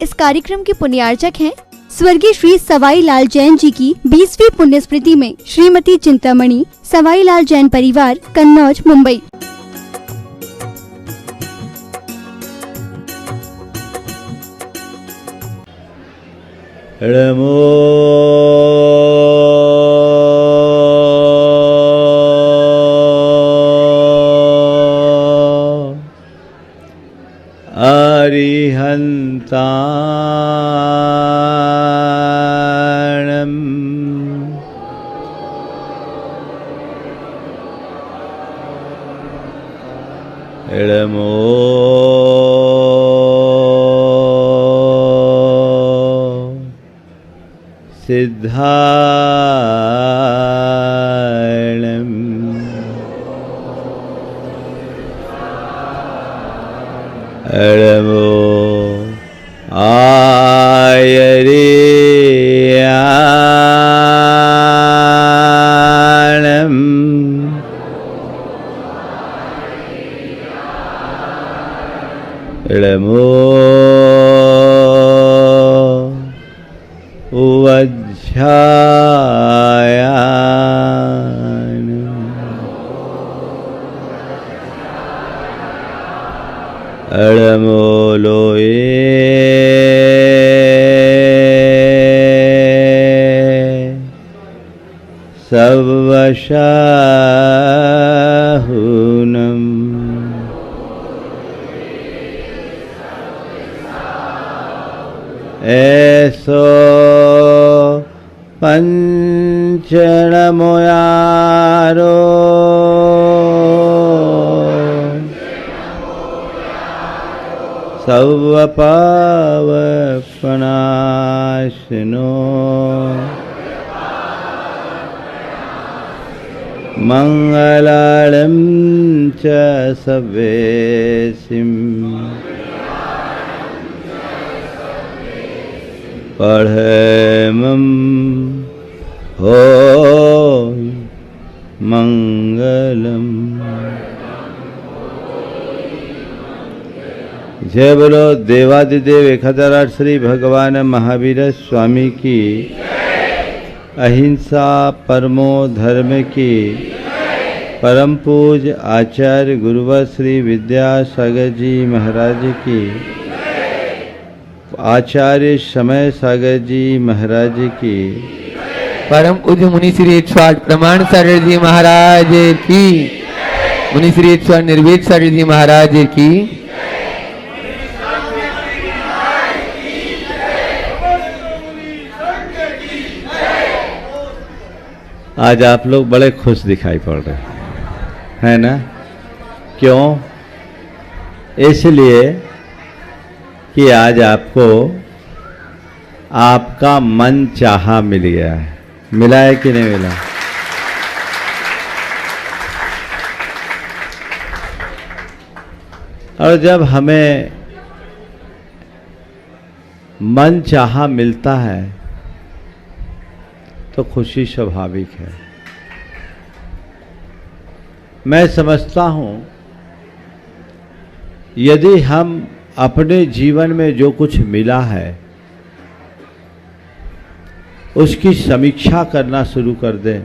इस कार्यक्रम के पुण्यार्चक हैं स्वर्गीय श्री सवाई लाल जैन जी की 20वीं पुण्य स्मृति में श्रीमती चिंतामणि सवाई लाल जैन परिवार, कन्नौज, मुंबई। नमो अरिहन्ताणम् नमो सिद्धाणम् नमो आयर्याणम् नमो नमो लोये सवशाहुनम् ऐसो पंचनमोयारो सर्वपावपनाशनो मंगलालं च सवेसिम् पढ़मं हो मंगलम। जय बोलो देवादिदेव 1008 श्री भगवान महावीर स्वामी की, अहिंसा परमो धर्म की, परम पूज आचार्य गुरुवर श्री विद्यासागर जी महाराज की, आचार्य समय सागर जी महाराज की, परम पूज्य मुनि श्री 108 प्रमाण सागर जी महाराज की, मुनि श्री 108 निर्वेद सागर जी महाराज की। आज आप लोग बड़े खुश दिखाई पड़ रहे हैं ना? क्यों? इसलिए कि आज आपको आपका मन चाहा मिल गया है। मिला है कि नहीं मिला? और जब हमें मन चाहा मिलता है तो खुशी स्वाभाविक है। मैं समझता हूं यदि हम अपने जीवन में जो कुछ मिला है उसकी समीक्षा करना शुरू कर दें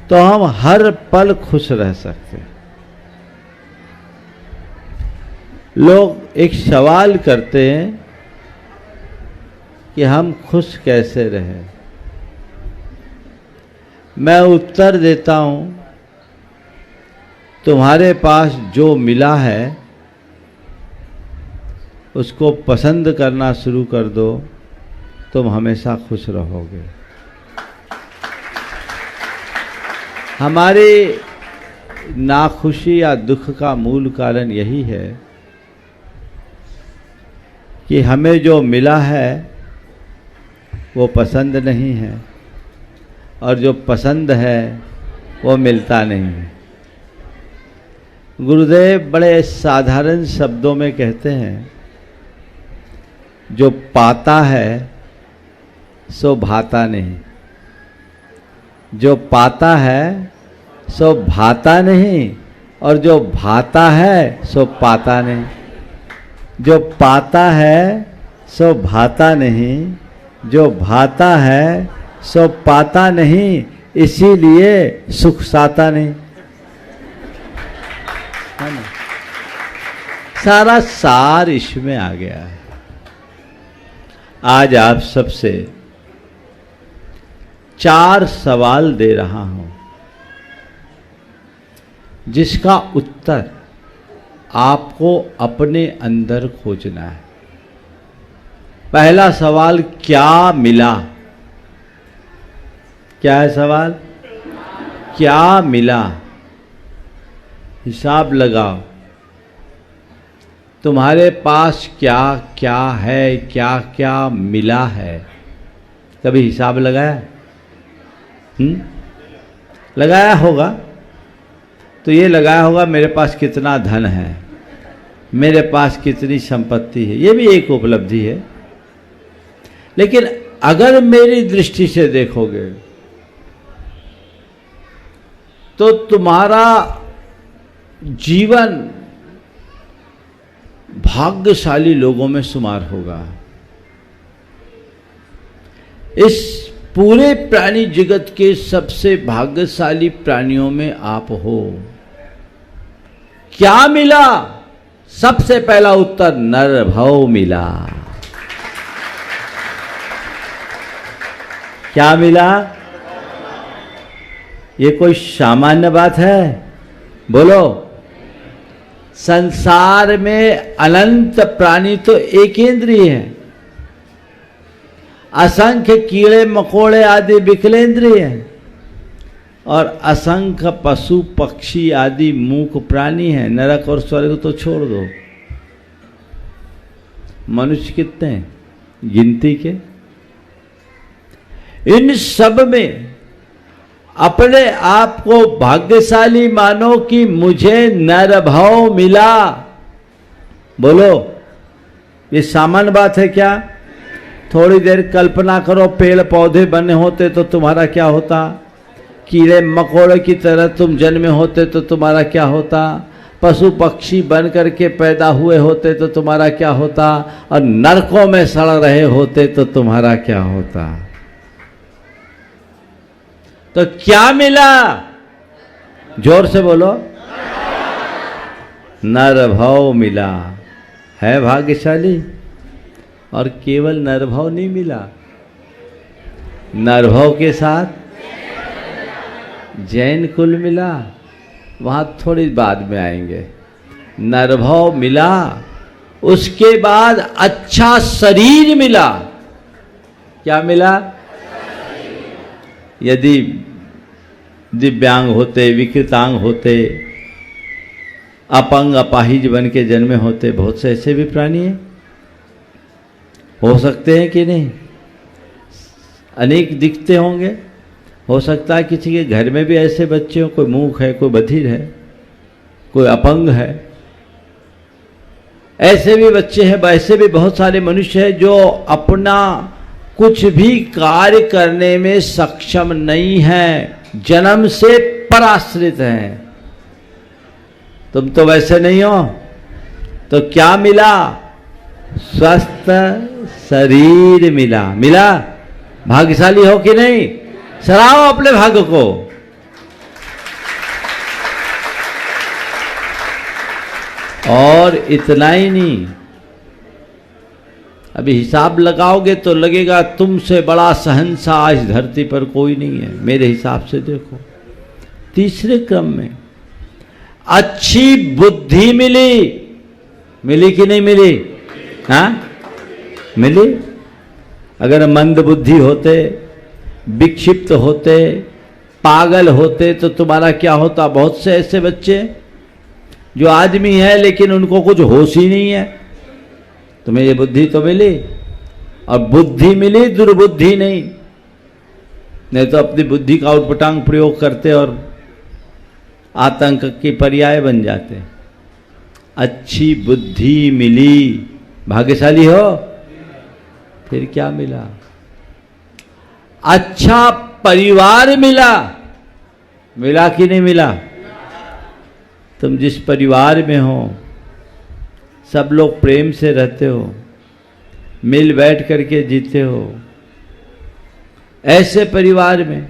तो हम हर पल खुश रह सकते हैं। लोग एक सवाल करते हैं कि हम खुश कैसे रहें। मैं उत्तर देता हूं, तुम्हारे पास जो मिला है उसको पसंद करना शुरू कर दो, तुम हमेशा खुश रहोगे। हमारी नाखुशी या दुख का मूल कारण यही है कि हमें जो मिला है वो पसंद नहीं है और जो पसंद है वो मिलता नहीं है। गुरुदेव बड़े साधारण शब्दों में कहते हैं, जो पाता है सो भाता नहीं, जो पाता है सो भाता नहीं, और जो भाता है सो पाता नहीं। जो पाता है सो भाता नहीं, जो भाता है सो पाता नहीं, इसीलिए सुख साता नहीं। है ना? सारा सार इसमें आ गया है। आज आप सबसे 4 सवाल दे रहा हूं, जिसका उत्तर आपको अपने अंदर खोजना है। पहला सवाल, क्या मिला? क्या है सवाल? क्या मिला? हिसाब लगाओ, तुम्हारे पास क्या क्या है, क्या क्या मिला है? कभी हिसाब लगाया? लगाया होगा। तो ये लगाया होगा मेरे पास कितना धन है, मेरे पास कितनी संपत्ति है, ये भी एक उपलब्धि है। लेकिन अगर मेरी दृष्टि से देखोगे तो तुम्हारा जीवन भाग्यशाली लोगों में शुमार होगा। इस पूरे प्राणी जगत के सबसे भाग्यशाली प्राणियों में आप हो। क्या मिला? सबसे पहला उत्तर, नरभव मिला। क्या मिला? ये कोई सामान्य बात है? बोलो। संसार में अनंत प्राणी तो एकेंद्रीय हैं, असंख्य कीड़े मकोड़े आदि विकलेंद्रीय हैं, और असंख्य पशु पक्षी आदि मूक प्राणी हैं। नरक और स्वर्ग तो छोड़ दो, मनुष्य कितने हैं गिनती के? इन सब में अपने आप को भाग्यशाली मानो कि मुझे नरभव मिला। बोलो, ये सामान्य बात है क्या? थोड़ी देर कल्पना करो, पेड़ पौधे बने होते तो तुम्हारा क्या होता? कीड़े मकोड़े की तरह तुम जन्मे होते तो तुम्हारा क्या होता? पशु पक्षी बन करके पैदा हुए होते तो तुम्हारा क्या होता? और नरकों में सड़ रहे होते तो तुम्हारा क्या होता? तो क्या मिला? जोर से बोलो। नरभव मिला। है भाग्यशाली। और केवल नरभव नहीं मिला, नरभव के साथ जैन कुल मिला। वहां थोड़ी बाद में आएंगे। नरभव मिला, उसके बाद अच्छा शरीर मिला। क्या मिला? यदि दिव्यांग होते, विकृतांग होते, अपंग अपाहिज बन के जन्मे होते, बहुत से ऐसे भी प्राणी हैं, हो सकते हैं कि नहीं? अनेक दिखते होंगे। हो सकता है किसी के घर में भी ऐसे बच्चे हो, कोई मूक है, कोई बधिर है, कोई अपंग है। ऐसे भी बच्चे हैं, ऐसे भी बहुत सारे मनुष्य हैं जो अपना कुछ भी कार्य करने में सक्षम नहीं है, जन्म से पराश्रित हैं। तुम तो वैसे नहीं हो। तो क्या मिला? स्वस्थ शरीर मिला। मिला? भाग्यशाली हो कि नहीं? सराहो अपने भाग्य को। और इतना ही नहीं, अभी हिसाब लगाओगे तो लगेगा तुमसे बड़ा शहंशाह इस धरती पर कोई नहीं है। मेरे हिसाब से देखो, तीसरे क्रम में अच्छी बुद्धि मिली। मिली कि नहीं मिली? हाँ, मिली। अगर मंद बुद्धि होते, विक्षिप्त होते, पागल होते तो तुम्हारा क्या होता? बहुत से ऐसे बच्चे जो आदमी है लेकिन उनको कुछ होश ही नहीं है। तुम्हें ये बुद्धि तो मिली, और बुद्धि मिली, दुर्बुद्धि नहीं तो अपनी बुद्धि का उटपटांग प्रयोग करते और आतंक की पर्याय बन जाते। अच्छी बुद्धि मिली, भाग्यशाली हो। फिर क्या मिला? अच्छा परिवार मिला। मिला कि नहीं मिला? तुम जिस परिवार में हो, सब लोग प्रेम से रहते हो, मिल बैठ करके जीते हो। ऐसे परिवार में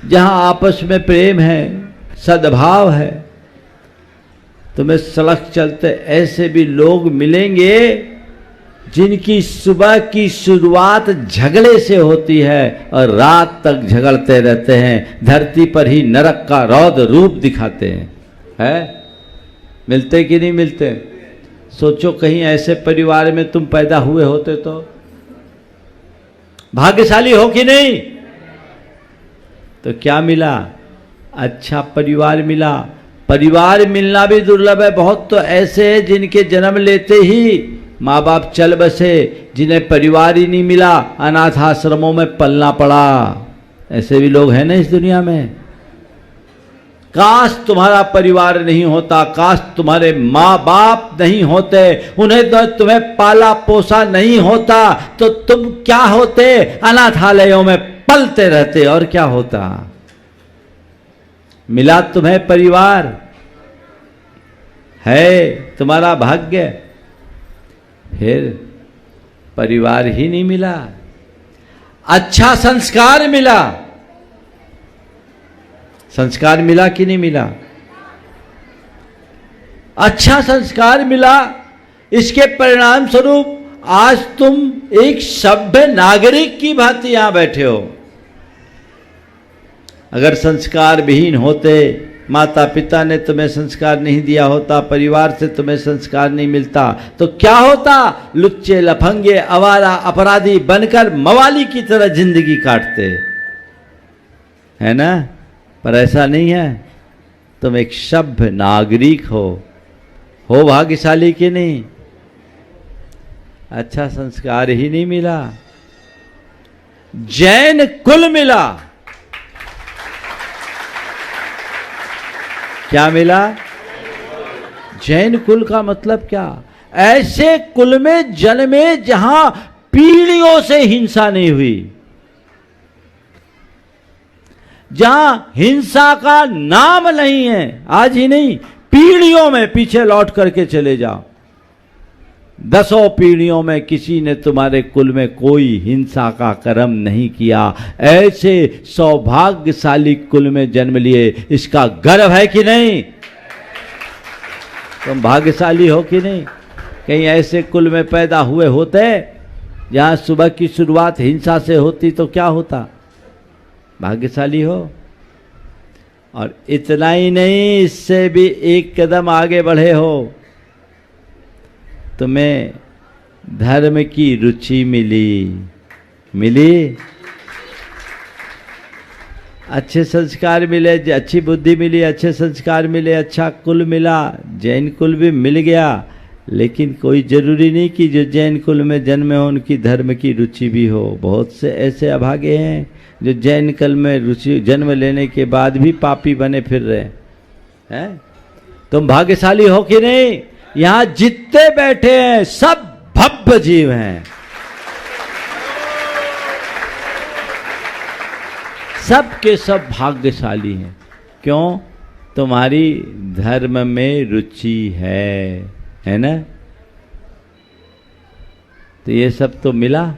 जहां आपस में प्रेम है, सद्भाव है, तुम्हें सड़क चलते ऐसे भी लोग मिलेंगे जिनकी सुबह की शुरुआत झगड़े से होती है और रात तक झगड़ते रहते हैं, धरती पर ही नरक का रौद्र रूप दिखाते हैं। है? मिलते कि नहीं मिलते? सोचो कहीं ऐसे परिवार में तुम पैदा हुए होते तो भाग्यशाली हो कि नहीं? तो क्या मिला? अच्छा परिवार मिला। परिवार मिलना भी दुर्लभ है। बहुत तो ऐसे हैं जिनके जन्म लेते ही माँ बाप चल बसे, जिन्हें परिवार ही नहीं मिला, अनाथ आश्रमों में पलना पड़ा। ऐसे भी लोग हैं ना इस दुनिया में। काश तुम्हारा परिवार नहीं होता, काश तुम्हारे माँ बाप नहीं होते, उन्हें तो तुम्हें पाला पोसा नहीं होता, तो तुम क्या होते? अनाथालयों में पलते रहते। और क्या होता? मिला तुम्हें परिवार, है तुम्हारा भाग्य। फिर परिवार ही नहीं मिला, अच्छा संस्कार मिला। संस्कार मिला कि नहीं मिला? अच्छा संस्कार मिला। इसके परिणाम स्वरूप आज तुम एक सभ्य नागरिक की भांति यहां बैठे हो। अगर संस्कार विहीन होते, माता पिता ने तुम्हें संस्कार नहीं दिया होता, परिवार से तुम्हें संस्कार नहीं मिलता, तो क्या होता? लुच्चे लफंगे आवारा अपराधी बनकर मवाली की तरह जिंदगी काटते, है ना? पर ऐसा नहीं है। तुम एक सभ्य नागरिक हो भाग्यशाली कि नहीं? अच्छा संस्कार ही नहीं मिला, जैन कुल मिला। क्या मिला? जैन कुल का मतलब क्या? ऐसे कुल में जन्मे जहां पीढ़ियों से हिंसा नहीं हुई, जहां हिंसा का नाम नहीं है। आज ही नहीं, पीढ़ियों में पीछे लौट करके चले जाओ, 10 पीढ़ियों में किसी ने तुम्हारे कुल में कोई हिंसा का कर्म नहीं किया। ऐसे सौभाग्यशाली कुल में जन्म लिए, इसका गर्व है कि नहीं? तुम भाग्यशाली हो कि नहीं? कहीं ऐसे कुल में पैदा हुए होते जहां सुबह की शुरुआत हिंसा से होती तो क्या होता? भाग्यशाली हो। और इतना ही नहीं, इससे भी एक कदम आगे बढ़े हो। तुम्हें धर्म की रुचि मिली, अच्छे संस्कार मिले, अच्छी बुद्धि मिली, अच्छे संस्कार मिले, अच्छा कुल मिला, जैन कुल भी मिल गया। लेकिन कोई जरूरी नहीं कि जो जैन कुल में जन्मे हो उनकी धर्म की रुचि भी हो। बहुत से ऐसे अभागे हैं जो जैन कुल में रुचि जन्म लेने के बाद भी पापी बने फिर रहे हैं। तुम भाग्यशाली हो कि नहीं? यहां जितने बैठे हैं सब भव्य जीव हैं, सब के सब भाग्यशाली हैं। क्यों? तुम्हारी धर्म में रुचि है ना? तो ये सब तो मिला।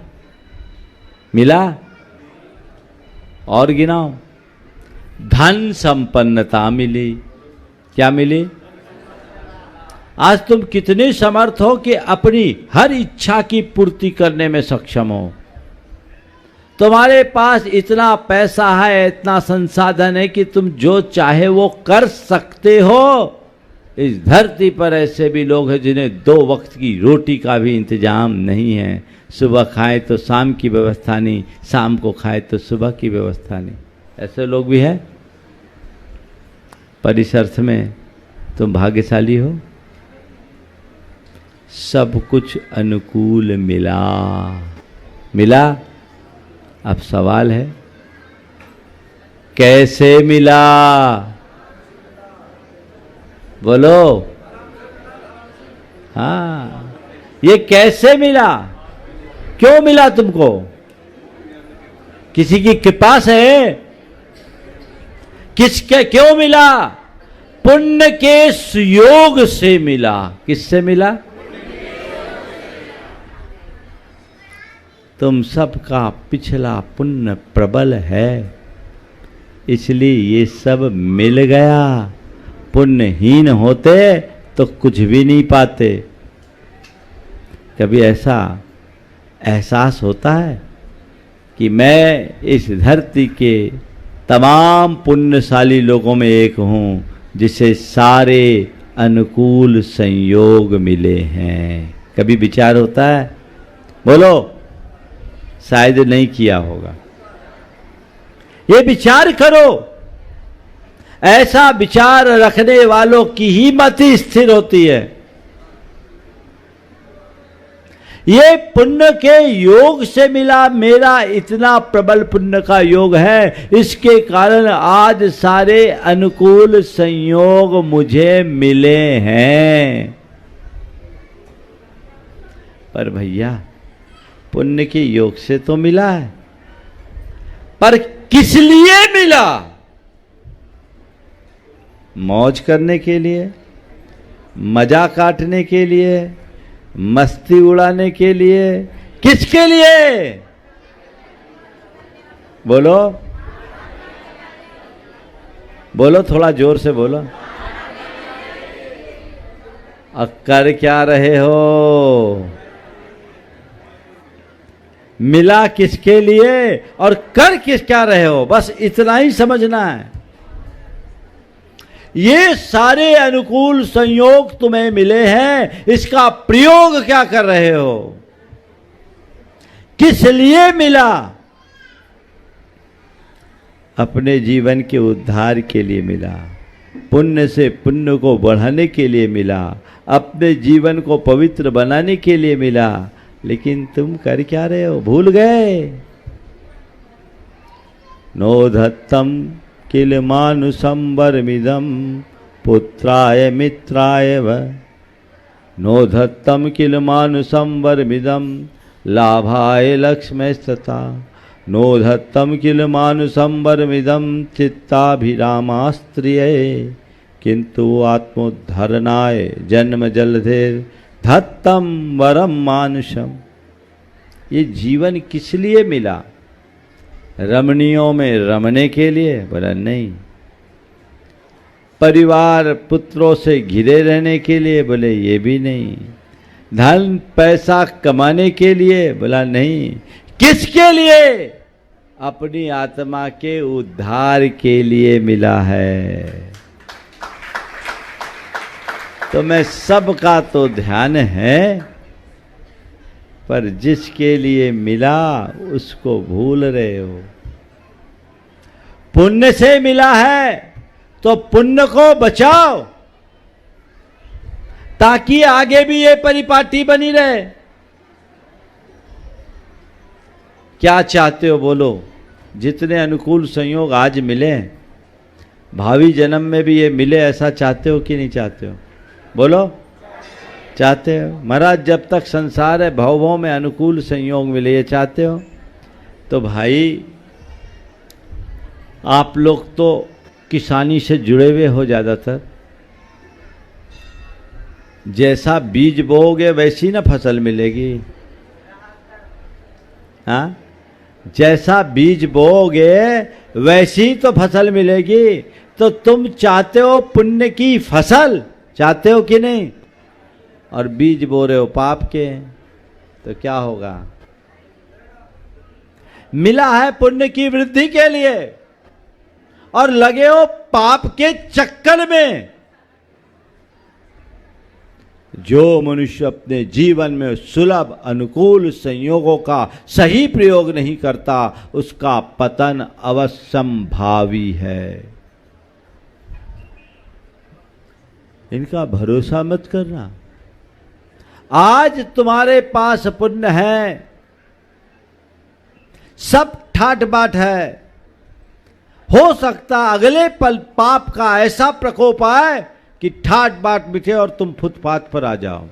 और गिनाओ। धन संपन्नता मिली। क्या मिली? आज तुम कितने समर्थ हो कि अपनी हर इच्छा की पूर्ति करने में सक्षम हो। तुम्हारे पास इतना पैसा है, इतना संसाधन है कि तुम जो चाहे वो कर सकते हो। इस धरती पर ऐसे भी लोग हैं जिन्हें 2 वक्त की रोटी का भी इंतजाम नहीं है। सुबह खाए तो शाम की व्यवस्था नहीं, शाम को खाए तो सुबह की व्यवस्था नहीं। ऐसे लोग भी हैं। पर इस अर्थ में तुम भाग्यशाली हो, सब कुछ अनुकूल मिला। अब सवाल है कैसे मिला? बोलो। हाँ, ये कैसे मिला? क्यों मिला तुमको? किसी की कृपा से? किसके क्यों मिला? पुण्य के सुयोग से मिला। किससे मिला? तुम सबका पिछला पुण्य प्रबल है, इसलिए ये सब मिल गया। पुण्यहीन होते तो कुछ भी नहीं पाते। कभी ऐसा एहसास होता है कि मैं इस धरती के तमाम पुण्यशाली लोगों में एक हूं, जिसे सारे अनुकूल संयोग मिले हैं। कभी विचार होता है? बोलो। शायद नहीं किया होगा। ये विचार करो। ऐसा विचार रखने वालों की ही मति स्थिर होती है। ये पुण्य के योग से मिला, मेरा इतना प्रबल पुण्य का योग है, इसके कारण आज सारे अनुकूल संयोग मुझे मिले हैं। पर भैया, पुण्य के योग से तो मिला है, पर किस लिए मिला? मौज करने के लिए, मजा काटने के लिए, मस्ती उड़ाने के लिए, किसके लिए? बोलो बोलो, थोड़ा जोर से बोलो। अब कर क्या रहे हो? मिला किसके लिए और कर किस क्या रहे हो? बस इतना ही समझना है। ये सारे अनुकूल संयोग तुम्हें मिले हैं, इसका प्रयोग क्या कर रहे हो? किस लिए मिला? अपने जीवन के उद्धार के लिए मिला, पुण्य से पुण्य को बढ़ाने के लिए मिला, अपने जीवन को पवित्र बनाने के लिए मिला। लेकिन तुम कर क्या रहे हो? भूल गए। नोधत्तम किल मानुषं वरमिदं पुत्राय मित्राय व। नोधत्तम किल मानुषं वरमिदं लाभाय लक्ष्मीस्तथा। नोधत्तम किल मानुषं वरमिदं चित्ताभिरामास्त्रिये किंतु आत्मोद्धरणाय जन्म जलधेर धत्तम वरम मानुषम। ये जीवन किस लिए मिला? रमणियों में रमने के लिए? बोला नहीं। परिवार पुत्रों से घिरे रहने के लिए? बोले ये भी नहीं। धन पैसा कमाने के लिए? बोला नहीं। किसके लिए? अपनी आत्मा के उद्धार के लिए मिला है। तो मैं सबका तो ध्यान है, पर जिसके लिए मिला उसको भूल रहे हो। पुण्य से मिला है तो पुण्य को बचाओ, ताकि आगे भी ये परिपाटी बनी रहे। क्या चाहते हो बोलो? जितने अनुकूल संयोग आज मिले, भावी जन्म में भी ये मिले, ऐसा चाहते हो कि नहीं चाहते हो? बोलो, चाहते हो? महाराज, जब तक संसार है भव भव में अनुकूल संयोग मिले, ये चाहते हो? तो भाई, आप लोग तो किसानी से जुड़े हुए हो ज़्यादातर। जैसा बीज बोओगे वैसी ना फसल मिलेगी। हाँ, जैसा बीज बोओगे वैसी तो फसल मिलेगी। तो तुम चाहते हो पुण्य की फसल, चाहते हो कि नहीं? और बीज बो रहे हो पाप के, तो क्या होगा? मिला है पुण्य की वृद्धि के लिए और लगे हो पाप के चक्कर में। जो मनुष्य अपने जीवन में सुलभ अनुकूल संयोगों का सही प्रयोग नहीं करता, उसका पतन अवश्यंभावी है। इनका भरोसा मत करना। आज तुम्हारे पास पुण्य है, सब ठाट बाट है, हो सकता अगले पल पाप का ऐसा प्रकोप आए कि ठाट बाट मिटे और तुम फुटपाथ पर आ जाओ।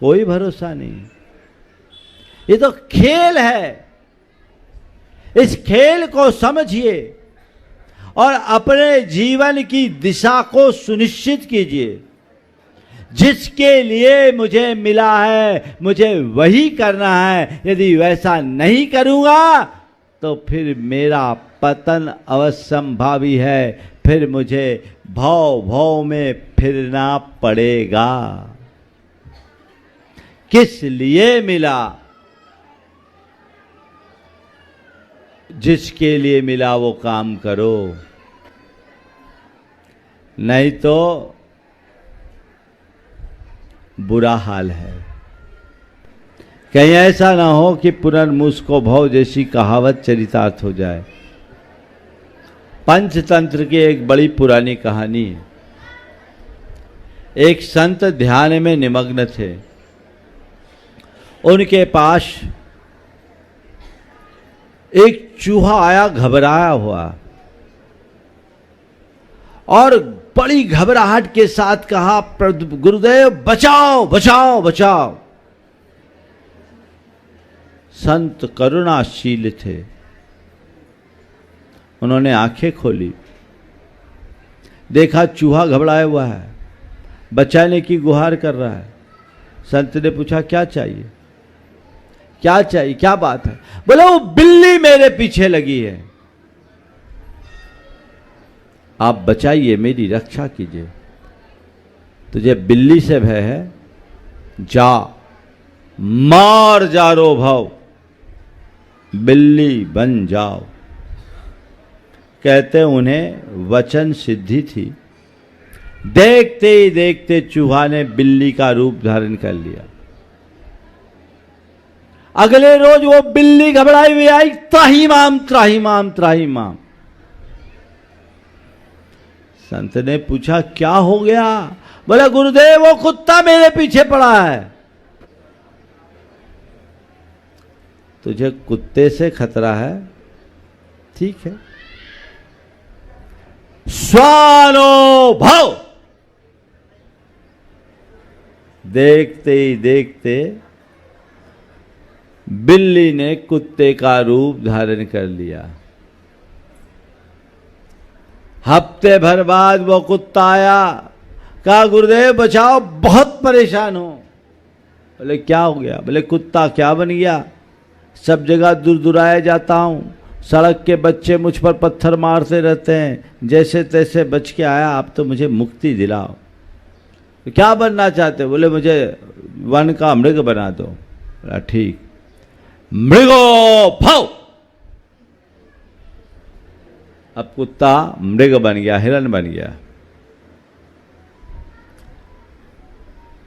कोई भरोसा नहीं। ये तो खेल है। इस खेल को समझिए और अपने जीवन की दिशा को सुनिश्चित कीजिए। जिसके लिए मुझे मिला है मुझे वही करना है। यदि वैसा नहीं करूंगा तो फिर मेरा पतन अवश्यंभावी है, फिर मुझे भव भव में फिरना पड़ेगा। किस लिए मिला? जिसके लिए मिला वो काम करो, नहीं तो बुरा हाल है। कहीं ऐसा ना हो कि पुनर्मुस्को भव जैसी कहावत चरितार्थ हो जाए। पंचतंत्र की एक बड़ी पुरानी कहानी है। एक संत ध्यान में निमग्न थे। उनके पास एक चूहा आया घबराया हुआ और बड़ी घबराहट के साथ कहा, गुरुदेव बचाओ बचाओ बचाओ। संत करुणाशील थे। उन्होंने आंखें खोली, देखा चूहा घबराया हुआ है, बचाने की गुहार कर रहा है। संत ने पूछा क्या चाहिए, क्या चाहिए, क्या बात है? बोले वो बिल्ली मेरे पीछे लगी है, आप बचाइए, मेरी रक्षा कीजिए। तुझे बिल्ली से भय है, जा मार जारो भव, बिल्ली बन जाओ। कहते उन्हें वचन सिद्धि थी। देखते ही देखते चूहा ने बिल्ली का रूप धारण कर लिया। अगले रोज वो बिल्ली घबराई हुई आई, त्राहिमाम त्राहिमाम त्राहिमाम। संत ने पूछा क्या हो गया? बोला गुरुदेव वो कुत्ता मेरे पीछे पड़ा है। तुझे कुत्ते से खतरा है, ठीक है, स्वानो भव। देखते ही देखते बिल्ली ने कुत्ते का रूप धारण कर लिया। हफ्ते भर बाद वो कुत्ता आया, कहा गुरुदेव बचाओ, बहुत परेशान हूं। बोले क्या हो गया? बोले कुत्ता क्या बन गया, सब जगह दूर दुराया जाता हूं, सड़क के बच्चे मुझ पर पत्थर मारते रहते हैं, जैसे तैसे बच के आया, आप तो मुझे मुक्ति दिलाओ। तो क्या बनना चाहते हो? बोले मुझे वन का मृग बना दो। बोला ठीक, मृगो भव। अब कुत्ता मृग बन गया, हिरण बन गया।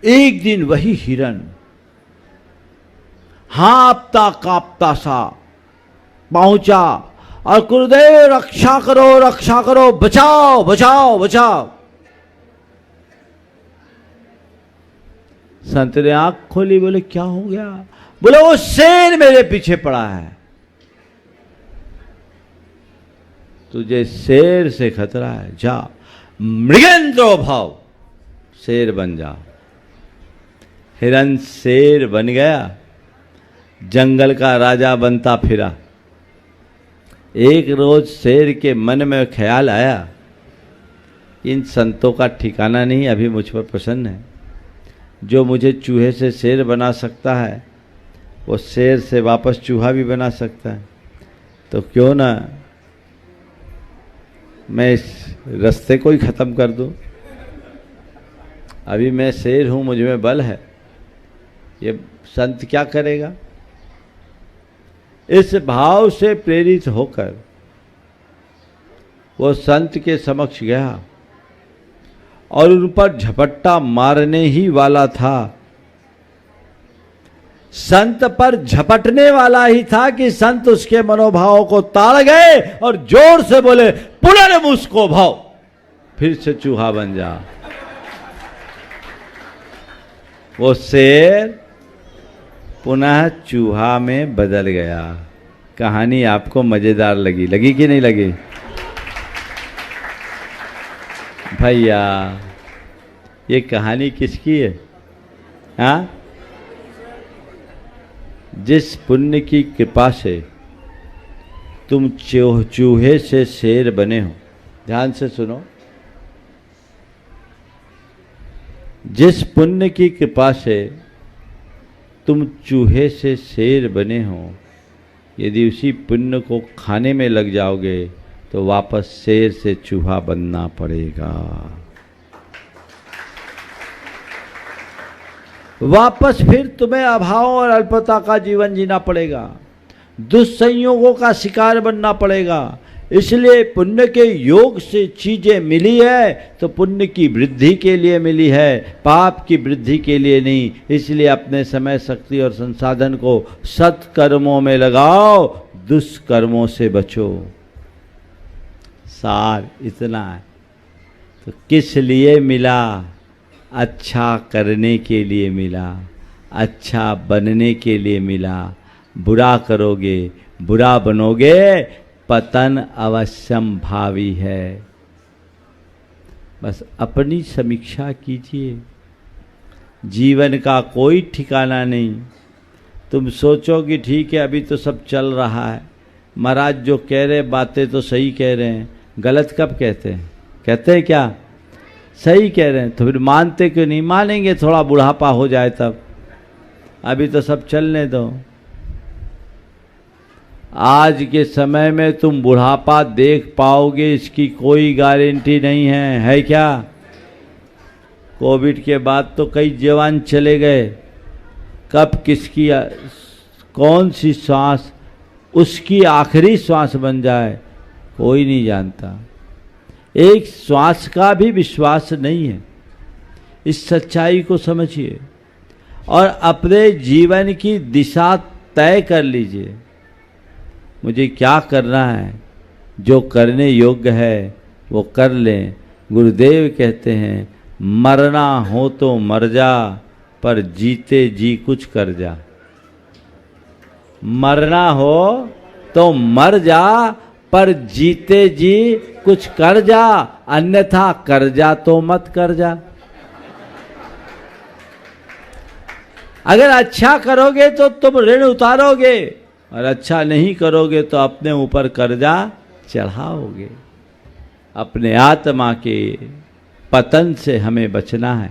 एक दिन वही हिरण हाँफता कांपता सा पहुंचा और गुरुदेव रक्षा करो, बचाओ बचाओ बचाओ। संत ने आंख खोली, बोले क्या हो गया? बोले वो शेर मेरे पीछे पड़ा है। तुझे शेर से खतरा है, जा मृगेंद्रो भव, शेर बन जा। हिरण शेर बन गया, जंगल का राजा बनता फिरा। एक रोज शेर के मन में ख्याल आया, इन संतों का ठिकाना नहीं, अभी मुझ पर प्रसन्न है। जो मुझे चूहे से शेर बना सकता है वो शेर से वापस चूहा भी बना सकता है, तो क्यों ना मैं इस रास्ते को ही खत्म कर दूं। अभी मैं शेर हूं, मुझ में बल है, ये संत क्या करेगा? इस भाव से प्रेरित होकर वो संत के समक्ष गया और उन पर झपट्टा मारने ही वाला था। संत पर झपटने वाला ही था कि संत उसके मनोभावों को ताड़ गए और जोर से बोले पुनर्मुस्को भव, फिर से चूहा बन जा। वो शेर पुनः चूहा में बदल गया। कहानी आपको मजेदार लगी कि नहीं लगी? भैया ये कहानी किसकी है? हाँ, जिस पुण्य की कृपा से तुम चूहे से शेर बने हो, ध्यान से सुनो। जिस पुण्य की कृपा से तुम चूहे से शेर बने हो, यदि उसी पुण्य को खाने में लग जाओगे तो वापस शेर से चूहा बनना पड़ेगा। वापस फिर तुम्हें अभाव और अल्पता का जीवन जीना पड़ेगा, दुस्संयोगों का शिकार बनना पड़ेगा। इसलिए पुण्य के योग से चीजें मिली है तो पुण्य की वृद्धि के लिए मिली है, पाप की वृद्धि के लिए नहीं। इसलिए अपने समय, शक्ति और संसाधन को सत्कर्मों में लगाओ, दुष्कर्मों से बचो। सार इतना है। तो किस लिए मिला? अच्छा करने के लिए मिला, अच्छा बनने के लिए मिला। बुरा करोगे, बुरा बनोगे, पतन अवश्यम भावी है। बस अपनी समीक्षा कीजिए। जीवन का कोई ठिकाना नहीं। तुम सोचो कि ठीक है अभी तो सब चल रहा है, महाराज जो कह रहे बातें तो सही कह रहे हैं। गलत कब कहते हैं? कहते हैं क्या सही कह रहे हैं? तो फिर मानते क्यों नहीं? मानेंगे थोड़ा बुढ़ापा हो जाए तब, अभी तो सब चलने दो। आज के समय में तुम बुढ़ापा देख पाओगे इसकी कोई गारंटी नहीं है, है क्या? कोविड के बाद तो कई जवान चले गए, कब किसकी कौन सी श्वास उसकी आखिरी श्वास बन जाए कोई नहीं जानता। एक श्वास का भी विश्वास नहीं है। इस सच्चाई को समझिए और अपने जीवन की दिशा तय कर लीजिए। मुझे क्या करना है, जो करने योग्य है वो कर लें। गुरुदेव कहते हैं मरना हो तो मर जा, पर जीते जी कुछ कर जा। मरना हो तो मर जा, पर जीते जी कुछ कर जा, अन्यथा कर जा तो मत कर जा। अगर अच्छा करोगे तो तुम ऋण उतारोगे, और अच्छा नहीं करोगे तो अपने ऊपर कर्जा चढ़ाओगे। अपने आत्मा के पतन से हमें बचना है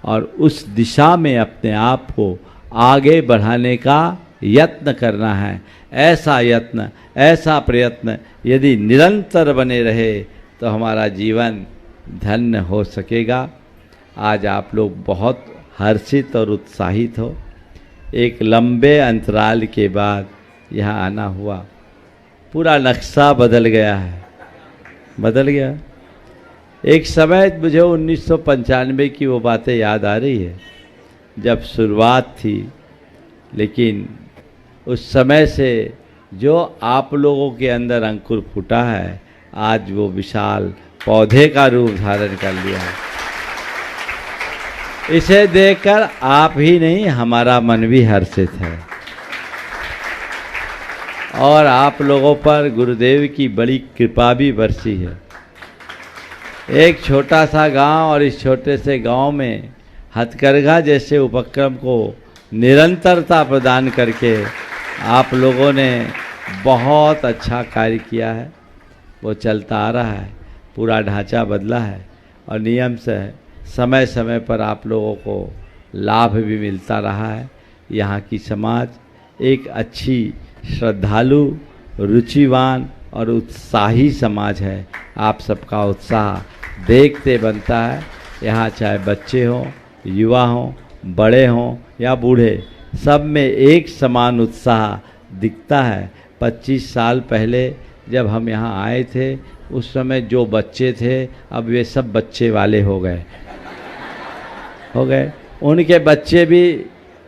और उस दिशा में अपने आप को आगे बढ़ाने का यत्न करना है। ऐसा यत्न, ऐसा प्रयत्न यदि निरंतर बने रहे तो हमारा जीवन धन्य हो सकेगा। आज आप लोग बहुत हर्षित और उत्साहित हो। एक लंबे अंतराल के बाद यहाँ आना हुआ, पूरा नक्शा बदल गया है, बदल गया। एक समय मुझे 1995 की वो बातें याद आ रही है जब शुरुआत थी, लेकिन उस समय से जो आप लोगों के अंदर अंकुर फूटा है आज वो विशाल पौधे का रूप धारण कर लिया है। इसे देखकर आप ही नहीं हमारा मन भी हर्षित है और आप लोगों पर गुरुदेव की बड़ी कृपा भी बरसी है। एक छोटा सा गांव और इस छोटे से गांव में हथकरघा जैसे उपक्रम को निरंतरता प्रदान करके आप लोगों ने बहुत अच्छा कार्य किया है। वो चलता आ रहा है, पूरा ढांचा बदला है और नियम से समय समय पर आप लोगों को लाभ भी मिलता रहा है। यहाँ की समाज एक अच्छी, श्रद्धालु, रुचिवान और उत्साही समाज है। आप सबका उत्साह देखते बनता है। यहाँ चाहे बच्चे हों, युवा हों, बड़े हों या बूढ़े, सब में एक समान उत्साह दिखता है। 25 साल पहले जब हम यहाँ आए थे उस समय जो बच्चे थे अब वे सब बच्चे वाले हो गए। उनके बच्चे भी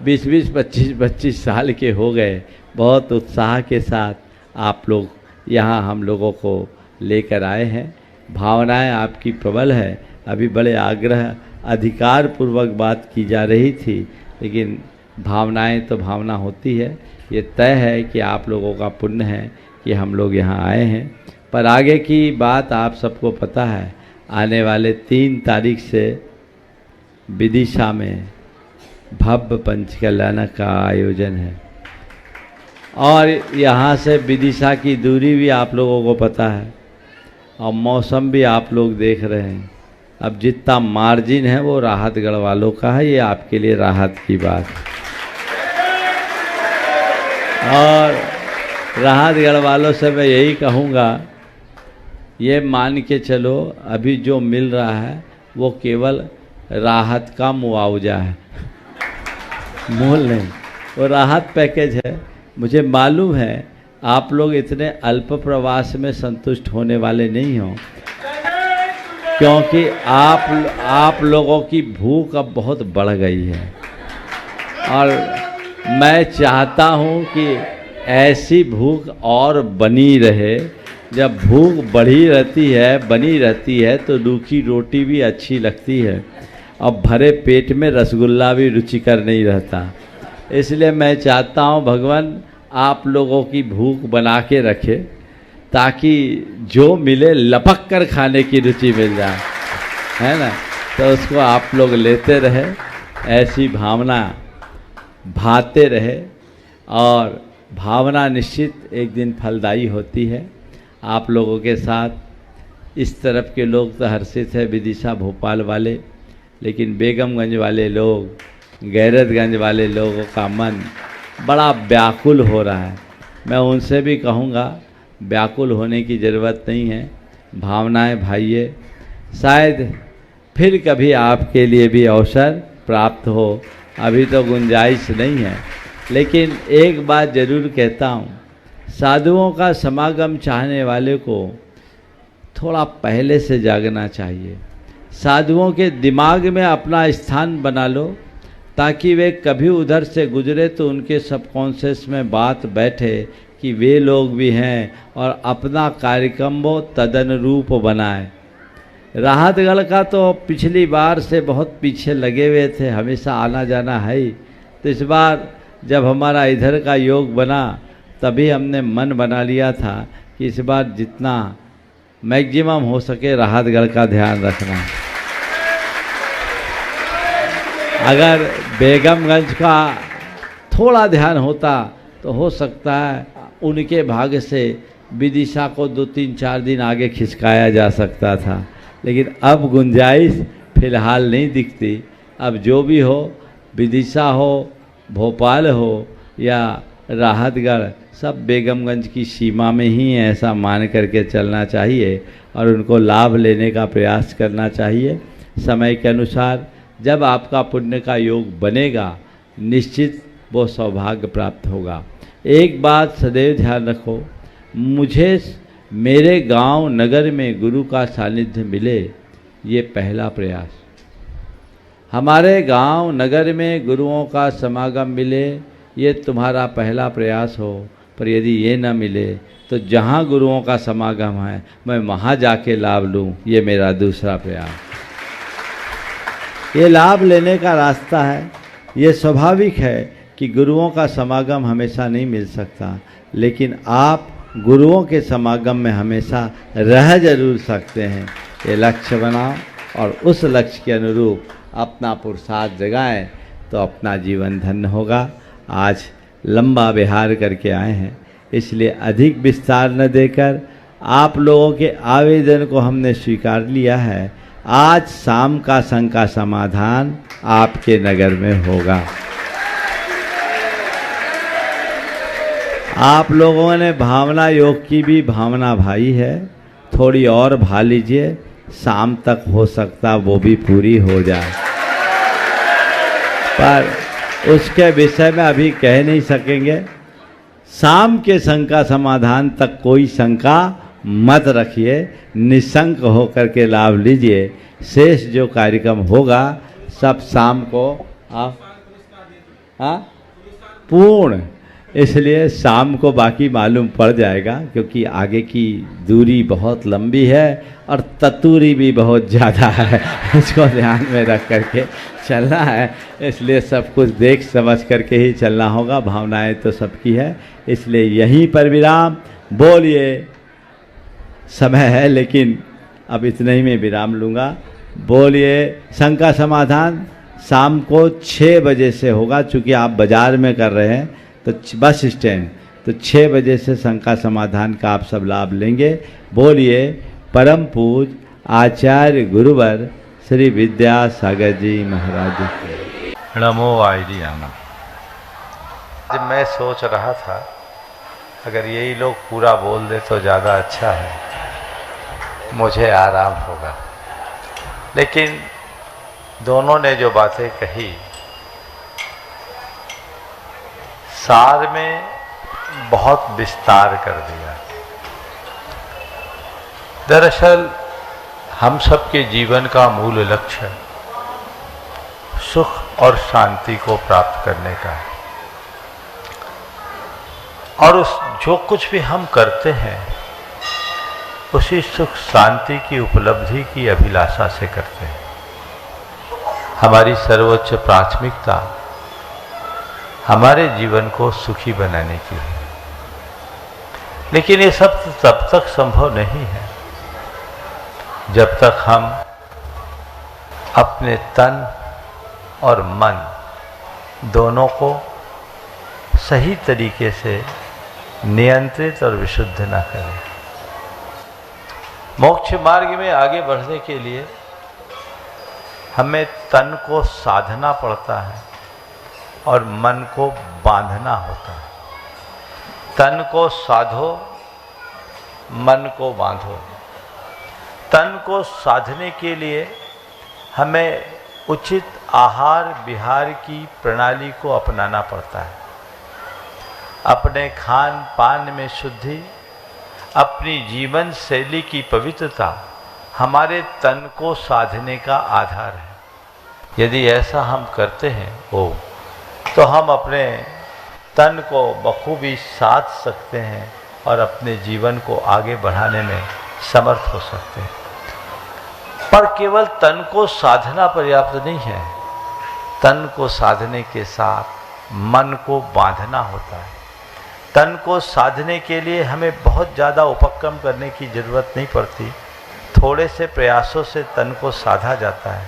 20-20, 25-25 साल के हो गए। बहुत उत्साह के साथ आप लोग यहाँ हम लोगों को लेकर आए हैं। भावनाएं आपकी प्रबल है। अभी बड़े आग्रह, अधिकार पूर्वक बात की जा रही थी, लेकिन भावनाएं तो भावना होती है। ये तय है कि आप लोगों का पुण्य है कि हम लोग यहाँ आए हैं। पर आगे की बात आप सबको पता है। आने वाले 3 तारीख से विदिशा में भव्य पंचकल्याण का आयोजन है और यहाँ से विदिशा की दूरी भी आप लोगों को पता है और मौसम भी आप लोग देख रहे हैं। अब जितना मार्जिन है वो राहतगढ़ वालों का है, ये आपके लिए राहत की बात। और राहतगढ़ वालों से मैं यही कहूँगा, ये मान के चलो अभी जो मिल रहा है वो केवल राहत का मुआवजा है, मूल नहीं, वो राहत पैकेज है। मुझे मालूम है आप लोग इतने अल्प प्रवास में संतुष्ट होने वाले नहीं हो, क्योंकि आप लोगों की भूख अब बहुत बढ़ गई है। और मैं चाहता हूँ कि ऐसी भूख और बनी रहे। जब भूख बनी रहती है तो रूखी रोटी भी अच्छी लगती है और भरे पेट में रसगुल्ला भी रुचिकर नहीं रहता। इसलिए मैं चाहता हूँ भगवान आप लोगों की भूख बना के रखे, ताकि जो मिले लपक कर खाने की रुचि मिल जाए, है ना। तो उसको आप लोग लेते रहे, ऐसी भावना भाते रहे, और भावना निश्चित एक दिन फलदायी होती है। आप लोगों के साथ इस तरफ के लोग तो हर्षित है, विदिशा भोपाल वाले, लेकिन बेगमगंज वाले लोग, गैरतगंज वाले लोगों का मन बड़ा व्याकुल हो रहा है। मैं उनसे भी कहूँगा व्याकुल होने की ज़रूरत नहीं है, भावनाएं भाइये, शायद फिर कभी आपके लिए भी अवसर प्राप्त हो, अभी तो गुंजाइश नहीं है। लेकिन एक बात ज़रूर कहता हूँ, साधुओं का समागम चाहने वाले को थोड़ा पहले से जागना चाहिए। साधुओं के दिमाग में अपना स्थान बना लो, ताकि वे कभी उधर से गुजरे तो उनके सबकॉन्शियस में बात बैठे कि वे लोग भी हैं, और अपना कार्यक्रम वो तदनुरूप बनाए। राहतगढ़ का तो पिछली बार से बहुत पीछे लगे हुए थे, हमेशा आना जाना है ही। तो इस बार जब हमारा इधर का योग बना, तभी हमने मन बना लिया था कि इस बार जितना मैक्सिमम हो सके राहतगढ़ का ध्यान रखना। अगर बेगमगंज का थोड़ा ध्यान होता तो हो सकता है उनके भाग्य से विदिशा को 2-3-4 दिन आगे खिसकाया जा सकता था, लेकिन अब गुंजाइश फिलहाल नहीं दिखती। अब जो भी हो, विदिशा हो, भोपाल हो या राहतगढ़, सब बेगमगंज की सीमा में ही है, ऐसा मान करके चलना चाहिए और उनको लाभ लेने का प्रयास करना चाहिए। समय के अनुसार जब आपका पुण्य का योग बनेगा, निश्चित वो सौभाग्य प्राप्त होगा। एक बात सदैव ध्यान रखो, मुझे मेरे गांव नगर में गुरु का सानिध्य मिले, ये पहला प्रयास। हमारे गांव नगर में गुरुओं का समागम मिले, ये तुम्हारा पहला प्रयास हो। पर यदि ये न मिले तो जहाँ गुरुओं का समागम है मैं वहाँ जाके लाभ लूँ, ये मेरा दूसरा प्रयास। ये लाभ लेने का रास्ता है। ये स्वाभाविक है कि गुरुओं का समागम हमेशा नहीं मिल सकता, लेकिन आप गुरुओं के समागम में हमेशा रह जरूर सकते हैं। ये लक्ष्य बनाओ और उस लक्ष्य के अनुरूप अपना पुरुषार्थ जगाएं तो अपना जीवन धन्य होगा। आज लंबा विहार करके आए हैं, इसलिए अधिक विस्तार न देकर आप लोगों के आवेदन को हमने स्वीकार लिया है। आज शाम का शंका समाधान आपके नगर में होगा। आप लोगों ने भावना योग की भी भावना भाई है, थोड़ी और भा लीजिए, शाम तक हो सकता वो भी पूरी हो जाए। पर उसके विषय में अभी कह नहीं सकेंगे। शाम के शंका समाधान तक कोई शंका मत रखिए, निशंक होकर के लाभ लीजिए। शेष जो कार्यक्रम होगा सब शाम को पूर्ण, इसलिए शाम को बाकी मालूम पड़ जाएगा, क्योंकि आगे की दूरी बहुत लंबी है और ततूरी भी बहुत ज़्यादा है। इसको ध्यान में रख करके चलना है, इसलिए सब कुछ देख समझ करके ही चलना होगा। भावनाएं तो सबकी है, इसलिए यहीं पर विराम। बोलिए, समय है लेकिन अब इतने ही में विराम लूँगा। बोलिए, शंका समाधान शाम को 6 बजे से होगा। चूँकि आप बाज़ार में कर रहे हैं तो बस स्टैंड, तो 6 बजे से शंका समाधान का आप सब लाभ लेंगे। बोलिए, परम पूज आचार्य गुरुवर श्री विद्यासागर जी महाराज जी। नमो आईडी आना। जब मैं सोच रहा था अगर यही लोग पूरा बोल दे तो ज़्यादा अच्छा है, मुझे आराम होगा। लेकिन दोनों ने जो बातें कही सार में बहुत विस्तार कर दिया। दरअसल हम सबके जीवन का मूल लक्ष्य सुख और शांति को प्राप्त करने का है, और उस जो कुछ भी हम करते हैं उसी सुख शांति की उपलब्धि की अभिलाषा से करते हैं। हमारी सर्वोच्च प्राथमिकता हमारे जीवन को सुखी बनाने की है। लेकिन ये सब तब तक संभव नहीं है जब तक हम अपने तन और मन दोनों को सही तरीके से नियंत्रित और विशुद्ध न करें। मोक्ष मार्ग में आगे बढ़ने के लिए हमें तन को साधना पड़ता है और मन को बांधना होता है। तन को साधो, मन को बांधो। तन को साधने के लिए हमें उचित आहार विहार की प्रणाली को अपनाना पड़ता है। अपने खान पान में शुद्धि, अपनी जीवन शैली की पवित्रता हमारे तन को साधने का आधार है। यदि ऐसा हम करते हैं तो हम अपने तन को बखूबी साध सकते हैं और अपने जीवन को आगे बढ़ाने में समर्थ हो सकते हैं। पर केवल तन को साधना पर्याप्त नहीं है, तन को साधने के साथ मन को बांधना होता है। तन को साधने के लिए हमें बहुत ज़्यादा उपक्रम करने की ज़रूरत नहीं पड़ती, थोड़े से प्रयासों से तन को साधा जाता है।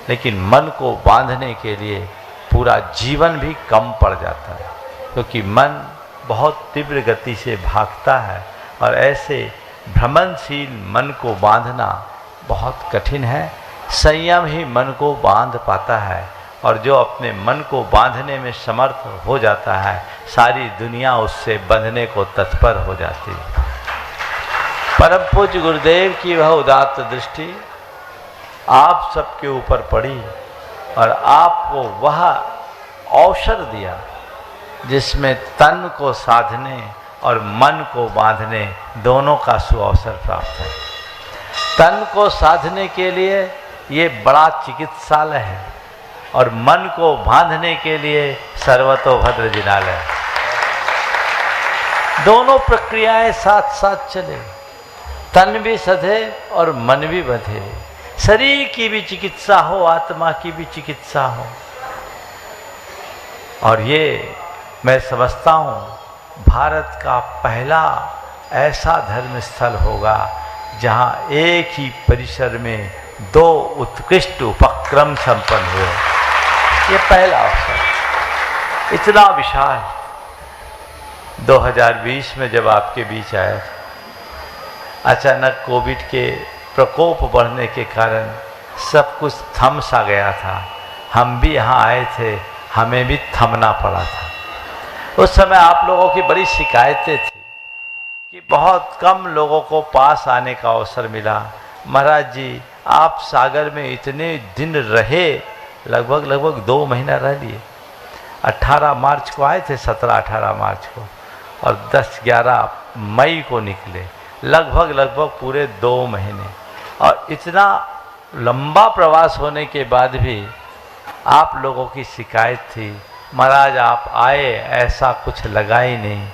लेकिन मन को बांधने के लिए पूरा जीवन भी कम पड़ जाता है, क्योंकि मन बहुत तीव्र गति से भागता है और ऐसे भ्रमणशील मन को बांधना बहुत कठिन है। संयम ही मन को बांध पाता है, और जो अपने मन को बांधने में समर्थ हो जाता है सारी दुनिया उससे बंधने को तत्पर हो जाती है। परम पूज्य गुरुदेव की वह उदात्त दृष्टि आप सबके ऊपर पड़ी और आपको वह अवसर दिया जिसमें तन को साधने और मन को बांधने दोनों का सुअवसर प्राप्त है। तन को साधने के लिए ये बड़ा चिकित्सालय है और मन को बांधने के लिए सर्वतोभद्र जिनालय। दोनों प्रक्रियाएं साथ साथ चले, तन भी सधे और मन भी बंधे। शरीर की भी चिकित्सा हो, आत्मा की भी चिकित्सा हो। और ये मैं समझता हूँ भारत का पहला ऐसा धर्म स्थल होगा जहाँ एक ही परिसर में दो उत्कृष्ट उपक्रम संपन्न हुए। ये पहला अवसर इतना विशाल। 2020 में जब आपके बीच आया था, अचानक कोविड के प्रकोप बढ़ने के कारण सब कुछ थम सा गया था। हम भी यहाँ आए थे, हमें भी थमना पड़ा था। उस समय आप लोगों की बड़ी शिकायतें थी कि बहुत कम लोगों को पास आने का अवसर मिला। महाराज जी आप सागर में इतने दिन रहे, लगभग 2 महीना रह लिए। 18 मार्च को आए थे, 17-18 मार्च को, और 10-11 मई को निकले। लगभग पूरे 2 महीने। और इतना लंबा प्रवास होने के बाद भी आप लोगों की शिकायत थी, महाराज आप आए ऐसा कुछ लगा ही नहीं।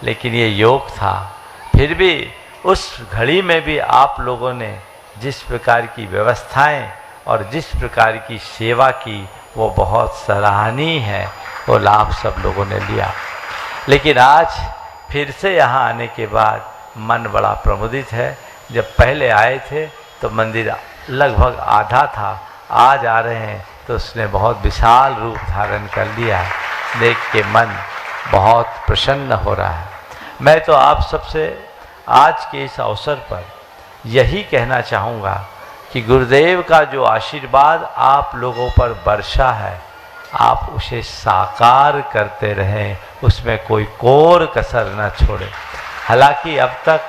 लेकिन ये योग था। फिर भी उस घड़ी में भी आप लोगों ने जिस प्रकार की व्यवस्थाएं और जिस प्रकार की सेवा की वो बहुत सराहनीय है। वो लाभ सब लोगों ने लिया। लेकिन आज फिर से यहाँ आने के बाद मन बड़ा प्रमुदित है। जब पहले आए थे तो मंदिर लगभग आधा था, आज आ रहे हैं तो उसने बहुत विशाल रूप धारण कर लिया है। देख के मन बहुत प्रसन्न हो रहा है। मैं तो आप सबसे आज के इस अवसर पर यही कहना चाहूँगा कि गुरुदेव का जो आशीर्वाद आप लोगों पर वर्षा है, आप उसे साकार करते रहें, उसमें कोई कोर कसर न छोड़े। हालांकि अब तक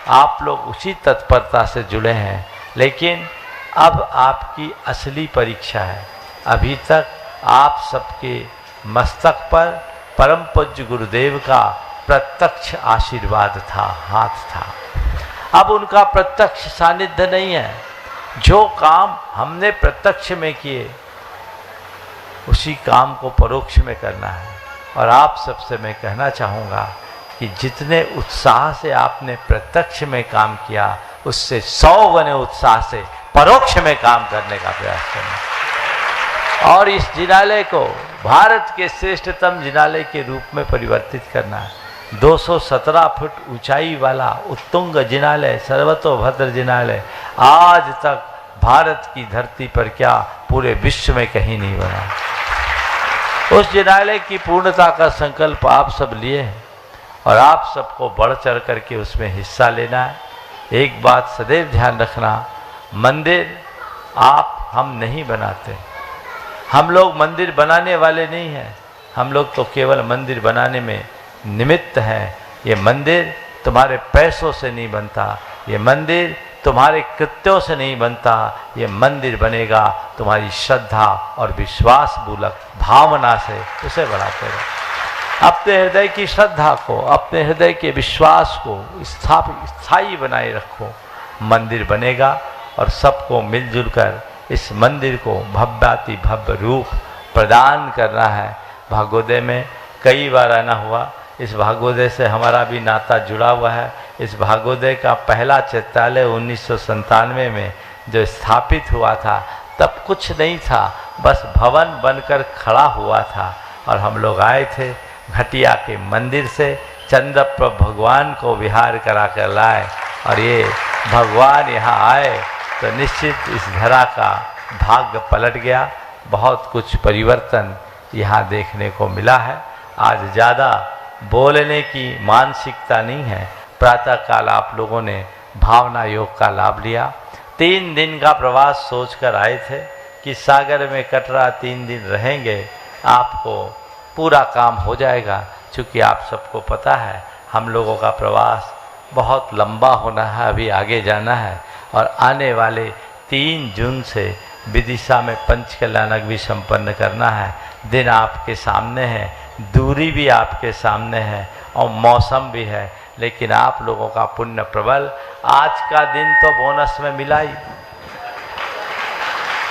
आप लोग उसी तत्परता से जुड़े हैं, लेकिन अब आपकी असली परीक्षा है। अभी तक आप सबके मस्तक पर परम पूज्य गुरुदेव का प्रत्यक्ष आशीर्वाद था, हाथ था। अब उनका प्रत्यक्ष सानिध्य नहीं है। जो काम हमने प्रत्यक्ष में किए उसी काम को परोक्ष में करना है। और आप सबसे मैं कहना चाहूँगा कि जितने उत्साह से आपने प्रत्यक्ष में काम किया, उससे 100 गुने उत्साह से परोक्ष में काम करने का प्रयास करना और इस जिनालय को भारत के श्रेष्ठतम जिनालय के रूप में परिवर्तित करना है। 217 फुट ऊंचाई वाला उत्तुंग जिनालय, सर्वतोभद्र जिनालय आज तक भारत की धरती पर क्या पूरे विश्व में कहीं नहीं बना। उस जिनालय की पूर्णता का संकल्प आप सब लिए हैं और आप सबको बढ़ चढ़ करके उसमें हिस्सा लेना है। एक बात सदैव ध्यान रखना, मंदिर हम नहीं बनाते। हम लोग मंदिर बनाने वाले नहीं हैं, हम लोग तो केवल मंदिर बनाने में निमित्त हैं। ये मंदिर तुम्हारे पैसों से नहीं बनता, ये मंदिर तुम्हारे कृत्यों से नहीं बनता। ये मंदिर बनेगा तुम्हारी श्रद्धा और विश्वास मूलक भावना से, उसे बढ़ाते रहो। अपने हृदय की श्रद्धा को, अपने हृदय के विश्वास को स्थायी बनाए रखो। मंदिर बनेगा और सबको मिलजुल कर इस मंदिर को भव्याति भव्य रूप प्रदान करना है। भागोदय में कई बार आना हुआ, इस भागोदय से हमारा भी नाता जुड़ा हुआ है। इस भागोदय का पहला चित्रालय 1997 में जो स्थापित हुआ था, तब कुछ नहीं था, बस भवन बनकर खड़ा हुआ था और हम लोग आए थे घटिया के मंदिर से, चंद्रप्रभ भगवान को विहार करा कर लाए और ये भगवान यहाँ आए तो निश्चित इस धरा का भाग्य पलट गया। बहुत कुछ परिवर्तन यहाँ देखने को मिला है। आज ज़्यादा बोलने की मानसिकता नहीं है। प्रातःकाल आप लोगों ने भावना योग का लाभ लिया। 3 दिन का प्रवास सोचकर आए थे कि सागर में कटरा 3 दिन रहेंगे, आपको पूरा काम हो जाएगा। चूँकि आप सबको पता है हम लोगों का प्रवास बहुत लंबा होना है, अभी आगे जाना है और आने वाले 3 जून से विदिशा में पंचकल्याणक भी संपन्न करना है। दिन आपके सामने है, दूरी भी आपके सामने है और मौसम भी है, लेकिन आप लोगों का पुण्य प्रबल आज का दिन तो बोनस में मिला ही,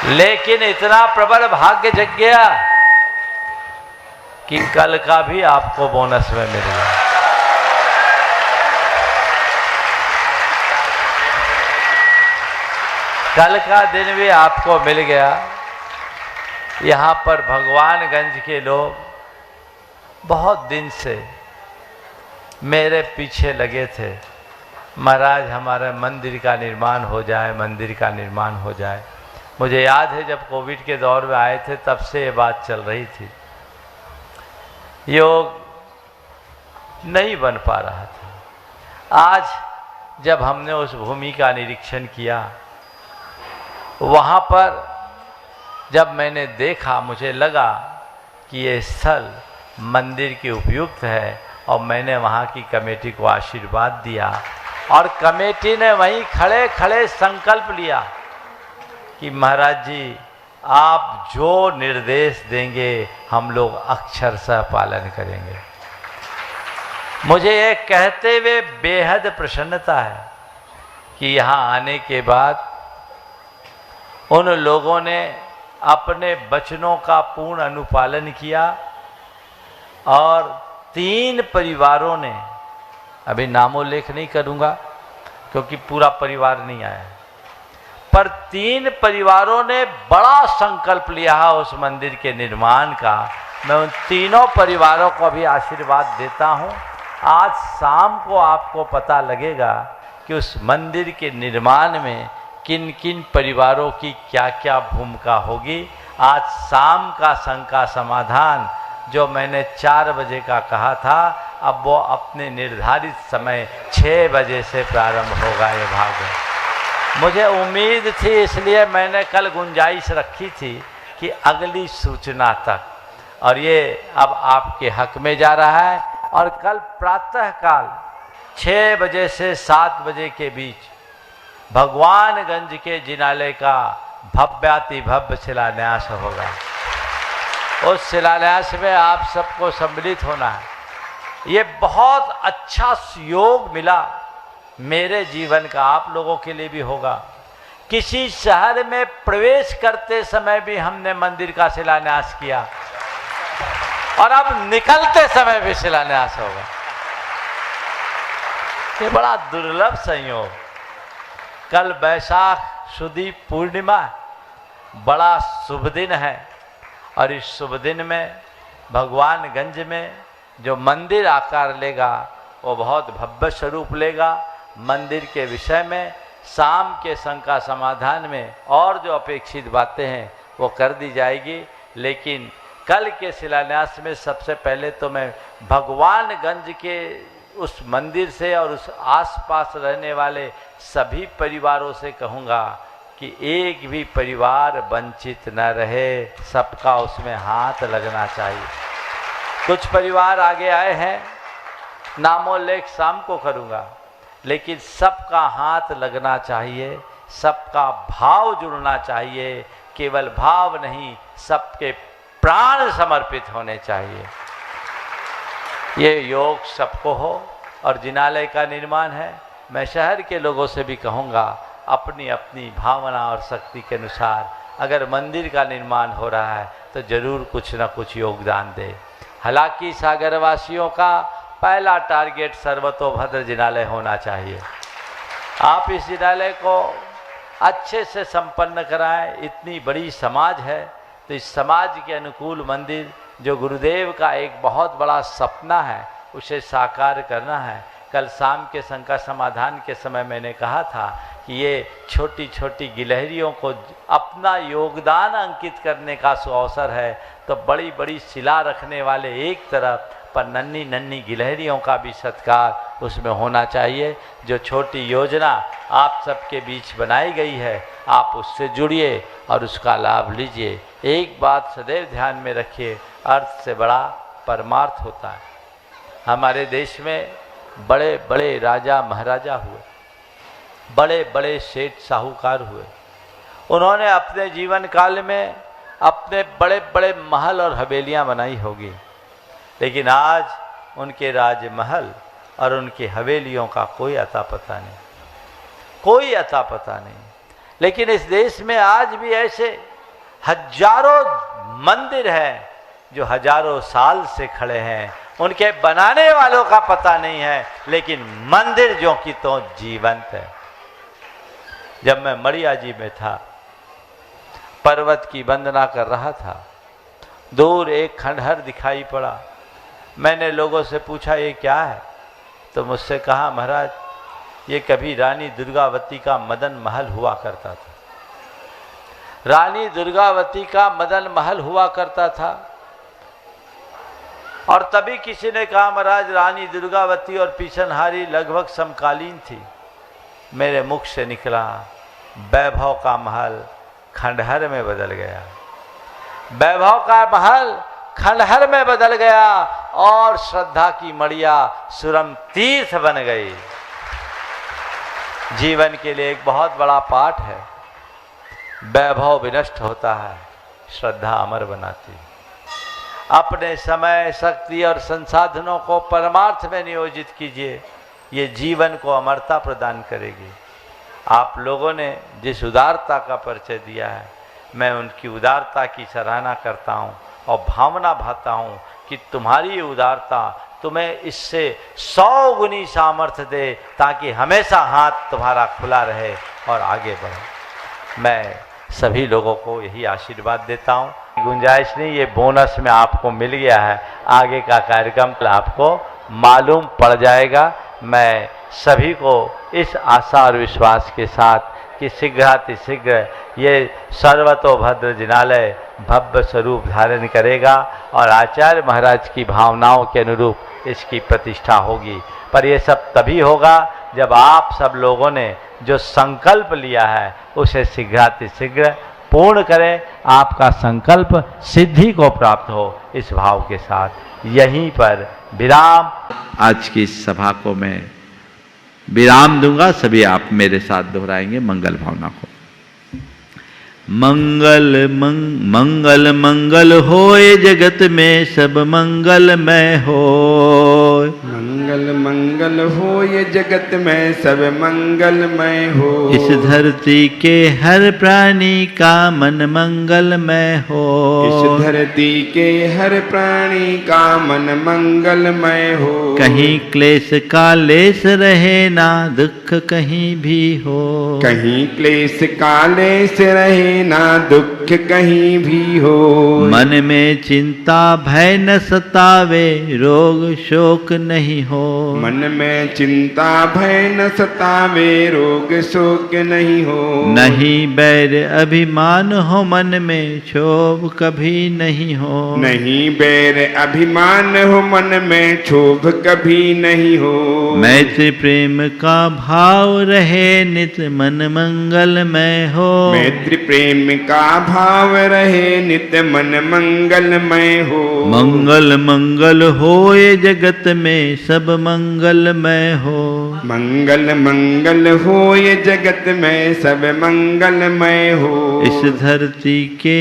लेकिन इतना प्रबल भाग्य जग गया कि कल का भी आपको बोनस में मिल गया। कल का दिन भी आपको मिल गया। यहाँ पर भगवानगंज के लोग बहुत दिन से मेरे पीछे लगे थे, महाराज हमारा मंदिर का निर्माण हो जाए, मंदिर का निर्माण हो जाए। मुझे याद है जब कोविड के दौर में आए थे तब से ये बात चल रही थी। योग नहीं बन पा रहा था। आज जब हमने उस भूमि का निरीक्षण किया, वहाँ पर जब मैंने देखा, मुझे लगा कि ये स्थल मंदिर के उपयुक्त है और मैंने वहाँ की कमेटी को आशीर्वाद दिया और कमेटी ने वहीं खड़े खड़े संकल्प लिया कि महाराज जी आप जो निर्देश देंगे हम लोग अक्षरशः पालन करेंगे। मुझे ये कहते हुए बेहद प्रसन्नता है कि यहाँ आने के बाद उन लोगों ने अपने वचनों का पूर्ण अनुपालन किया और 3 परिवारों ने, अभी नामोल्लेख नहीं करूँगा क्योंकि पूरा परिवार नहीं आया, पर 3 परिवारों ने बड़ा संकल्प लिया है उस मंदिर के निर्माण का। मैं उन तीनों परिवारों को भी आशीर्वाद देता हूँ। आज शाम को आपको पता लगेगा कि उस मंदिर के निर्माण में किन किन परिवारों की क्या क्या भूमिका होगी। आज शाम का शंका समाधान जो मैंने 4 बजे का कहा था, अब वो अपने निर्धारित समय 6 बजे से प्रारंभ होगा। ये भाग मुझे उम्मीद थी, इसलिए मैंने कल गुंजाइश रखी थी कि अगली सूचना तक, और ये अब आपके हक में जा रहा है। और कल प्रातःकाल 6 बजे से 7 बजे के बीच भगवानगंज के जिनालय का भव्याति भव्य शिलान्यास होगा। उस शिलान्यास में आप सबको सम्मिलित होना है। ये बहुत अच्छा योग मिला मेरे जीवन का, आप लोगों के लिए भी होगा। किसी शहर में प्रवेश करते समय भी हमने मंदिर का शिलान्यास किया, और अब निकलते समय भी शिलान्यास होगा। ये बड़ा दुर्लभ संयोग। कल वैशाख शुदी पूर्णिमा, बड़ा शुभ दिन है, और इस शुभ दिन में भगवानगंज में जो मंदिर आकार लेगा वो बहुत भव्य स्वरूप लेगा। मंदिर के विषय में शाम के शंका समाधान में और जो अपेक्षित बातें हैं वो कर दी जाएगी। लेकिन कल के शिलान्यास में सबसे पहले तो मैं भगवानगंज के उस मंदिर से और उस आसपास रहने वाले सभी परिवारों से कहूँगा कि एक भी परिवार वंचित न रहे, सबका उसमें हाथ लगना चाहिए। कुछ परिवार आगे आए हैं, नामोल्लेख शाम को करूँगा, लेकिन सबका हाथ लगना चाहिए, सबका भाव जुड़ना चाहिए। केवल भाव नहीं, सबके प्राण समर्पित होने चाहिए। ये योग सबको हो। और जिनालय का निर्माण है, मैं शहर के लोगों से भी कहूँगा अपनी अपनी भावना और शक्ति के अनुसार अगर मंदिर का निर्माण हो रहा है तो जरूर कुछ न कुछ योगदान दे। हालांकि सागरवासियों का पहला टारगेट सर्वतोभद्र जिनालय होना चाहिए। आप इस जिनालय को अच्छे से संपन्न कराएं। इतनी बड़ी समाज है तो इस समाज के अनुकूल मंदिर, जो गुरुदेव का एक बहुत बड़ा सपना है, उसे साकार करना है। कल शाम के शंका समाधान के समय मैंने कहा था कि ये छोटी छोटी गिलहरियों को अपना योगदान अंकित करने का अवसर है, तो बड़ी बड़ी शिला रखने वाले एक तरफ, पर नन्ही नन्ही गिलहरियों का भी सत्कार उसमें होना चाहिए। जो छोटी योजना आप सबके बीच बनाई गई है, आप उससे जुड़िए और उसका लाभ लीजिए। एक बात सदैव ध्यान में रखिए, अर्थ से बड़ा परमार्थ होता है। हमारे देश में बड़े बड़े राजा महाराजा हुए, बड़े बड़े सेठ साहूकार हुए। उन्होंने अपने जीवन काल में अपने बड़े बड़े महल और हवेलियां बनाई होगी, लेकिन आज उनके राजमहल और उनकी हवेलियों का कोई अता पता नहीं, कोई अता पता नहीं। लेकिन इस देश में आज भी ऐसे हजारों मंदिर हैं जो हजारों साल से खड़े हैं, उनके बनाने वालों का पता नहीं है, लेकिन मंदिर जो कि तो जीवंत है। जब मैं मड़िया जी में था, पर्वत की वंदना कर रहा था, दूर एक खंडहर दिखाई पड़ा। मैंने लोगों से पूछा ये क्या है, तो मुझसे कहा महाराज ये कभी रानी दुर्गावती का मदन महल हुआ करता था। रानी दुर्गावती का मदन महल हुआ करता था। और तभी किसी ने कहा महाराज रानी दुर्गावती और पीछनहारी लगभग समकालीन थी। मेरे मुख से निकला वैभव का महल खंडहर में बदल गया, वैभव का महल खंडहर में बदल गया और श्रद्धा की मड़िया सुरम तीर्थ बन गई। जीवन के लिए एक बहुत बड़ा पाठ है। वैभव विनष्ट होता है, श्रद्धा अमर बनाती। अपने समय, शक्ति और संसाधनों को परमार्थ में नियोजित कीजिए, ये जीवन को अमरता प्रदान करेगी। आप लोगों ने जिस उदारता का परिचय दिया है, मैं उनकी उदारता की सराहना करता हूँ और भावना भाता हूँ कि तुम्हारी ये उदारता तुम्हें इससे 100 गुनी सामर्थ्य दे, ताकि हमेशा हाथ तुम्हारा खुला रहे और आगे बढ़ो। मैं सभी लोगों को यही आशीर्वाद देता हूँ। गुंजाइश नहीं, ये बोनस में आपको मिल गया है, आगे का कार्यक्रम आपको मालूम पड़ जाएगा। मैं सभी को इस आशा और विश्वास के साथ कि शीघ्रातिशीघ्र ये सर्वतोभद्र जिनालय भव्य स्वरूप धारण करेगा और आचार्य महाराज की भावनाओं के अनुरूप इसकी प्रतिष्ठा होगी। पर ये सब तभी होगा जब आप सब लोगों ने जो संकल्प लिया है उसे शीघ्रातिशीघ्र पूर्ण करें, आपका संकल्प सिद्धि को प्राप्त हो। इस भाव के साथ यहीं पर विराम। आज की इस सभा को मैं विराम दूंगा। सभी आप मेरे साथ दोहराएंगे मंगल भावना को। मंगल मंगल मंगल होए जगत में सब मंगलमय होय। मंगल मंगल हो ये जगत में सब मंगलमय हो। इस धरती के हर प्राणी का मन मंगलमय हो। इस धरती के हर प्राणी का मन मंगलमय हो। कहीं क्लेश का लेस रहे ना दुख कहीं भी हो। कहीं क्लेश काले से रहे ना दुख कहीं भी हो। मन में चिंता भय न सतावे रोग शोक नहीं हो। मन में चिंता भय न सतावे रोग शोक नहीं हो। नहीं बैर अभिमान हो मन में क्षोभ कभी नहीं हो। नहीं बैर अभिमान हो मन में क्षोभ कभी नहीं हो। मैत्री प्रेम का भाव रहे नित मन मंगलमय हो। मैत्री प्रेम का भाव रहे नित मन मंगलमय हो। मंगल मंगल होए जगत में सब मंगलमय हो। मंगल मंगल हो ये जगत में सब मंगलमय हो। इस धरती के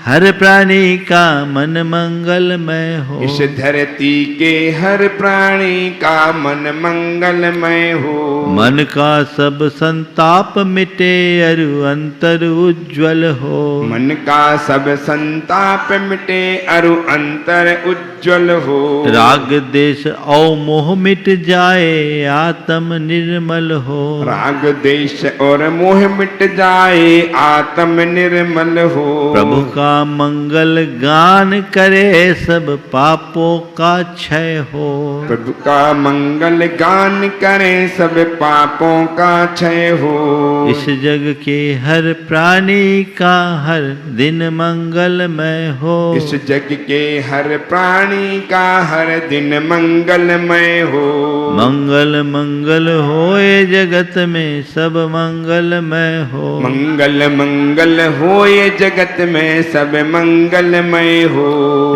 हर प्राणी का मन मंगलमय हो। इस धरती के हर प्राणी का मन मंगलमय हो। मन का सब संताप मिटे अरु अंतर उज्ज्वल हो। मन का सब संताप मिटे अरु अंतर उज्ज्वल हो। राग देश और मोह मिट जाए आत्म निर्मल हो। राग देश और मोह मिट जाए आत्म निर्मल हो। प्रभु का मंगल गान करे सब पापों का क्षय हो। प्रभु का मंगल गान करे सब पापों का क्षय हो। इस जग के हर प्राणी का हर दिन मंगलमय हो। इस जग के हर प्राणी का हर दिन मंगलमय हो। मंगल मंगल होए जगत में सब मंगलमय हो। मंगल मंगल हो ये जगत में सब मंगलमय हो।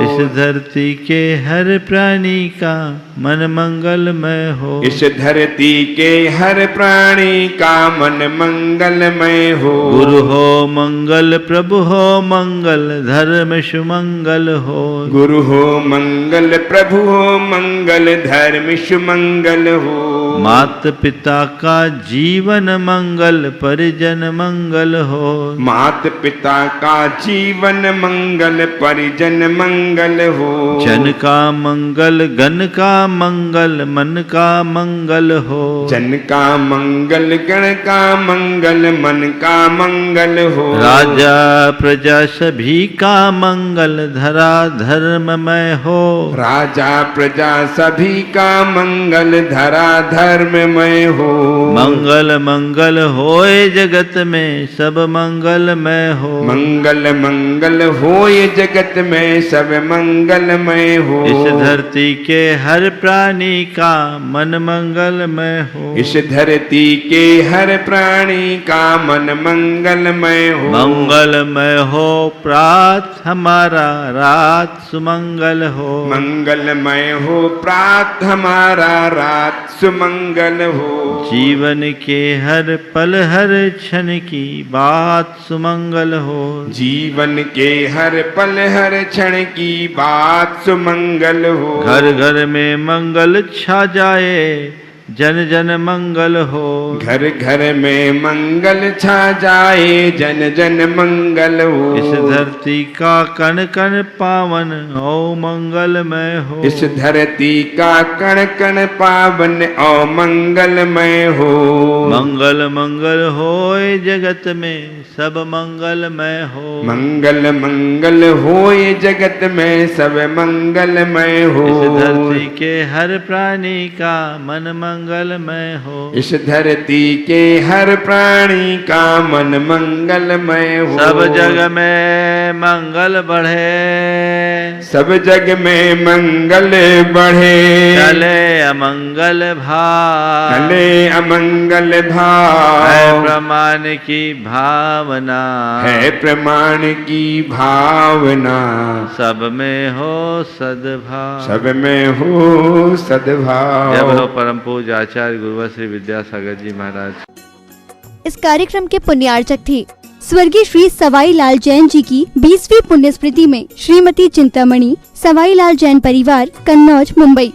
इस धरती के हर प्राणी का मन मंगलमय हो। इस धरती के हर प्राणी का मन मंगलमय हो। गुरु हो मंगल प्रभु हो मंगल धर्म सुमंगल हो। गुरु हो मंगल प्रभु हो मंगल धर्म सुमंगल हो। मात पिता का जीवन मंगल परिजन मंगल हो। मात पिता का जीवन मंगल परिजन मंगल हो। जन का मंगल गण का मंगल मन का मंगल हो। जन का मंगल गण का मंगल मन का मंगल हो। राजा प्रजा सभी का मंगल धरा धर्ममय हो। राजा प्रजा सभी का मंगल धरा धर्ममय हो। मंगल मंगल होए जगत में सब मंगलमय हो। मंगल मंगल हो ये जगत में सब मंगलमय हो। इस धरती के हर प्राणी का मन मंगलमय हो। इस धरती के हर प्राणी का मन मंगलमय हो। मंगलमय हो प्रात हमारा रात सुमंगल हो। मंगलमय हो प्रात हमारा रात सुमंगल हो। जीवन के हर पल हर क्षण की बात सुमंगल हो। जीवन के हर पल हर क्षण की बात सुमंगल हो। घर घर में मंगल छा जाए जन जन मंगल हो। घर घर में मंगल छा जाए जन जन मंगल हो। इस धरती का कण कण पावन ओ मंगलमय हो। इस धरती का कण कण पावन और मंगलमय हो। मंगल मंगल होए जगत में सब मंगलमय हो। मंगल मंगल हो ये जगत में सब मंगलमय हो। इस धरती के हर प्राणी का मन मंगलमय हो। इस धरती के हर प्राणी का मन मंगलमय हो। सब जग में मंगल बढ़े, सब जग में मंगल बढ़े। चले अमंगल भाव, चले अमंगल भाव। है प्रमाण की भावना, है प्रमाण की भावना। सब में हो सद्भाव। सब में हो सद्भाव। जय बोलो परम पूज्य आचार्य गुरुवर श्री विद्यासागर जी महाराज। इस कार्यक्रम के पुण्यार्चक थे स्वर्गीय श्री सवाई लाल जैन जी की 20वीं पुण्य स्मृति में श्रीमती चिंतामणि, सवाई लाल जैन परिवार, कन्नौज, मुंबई।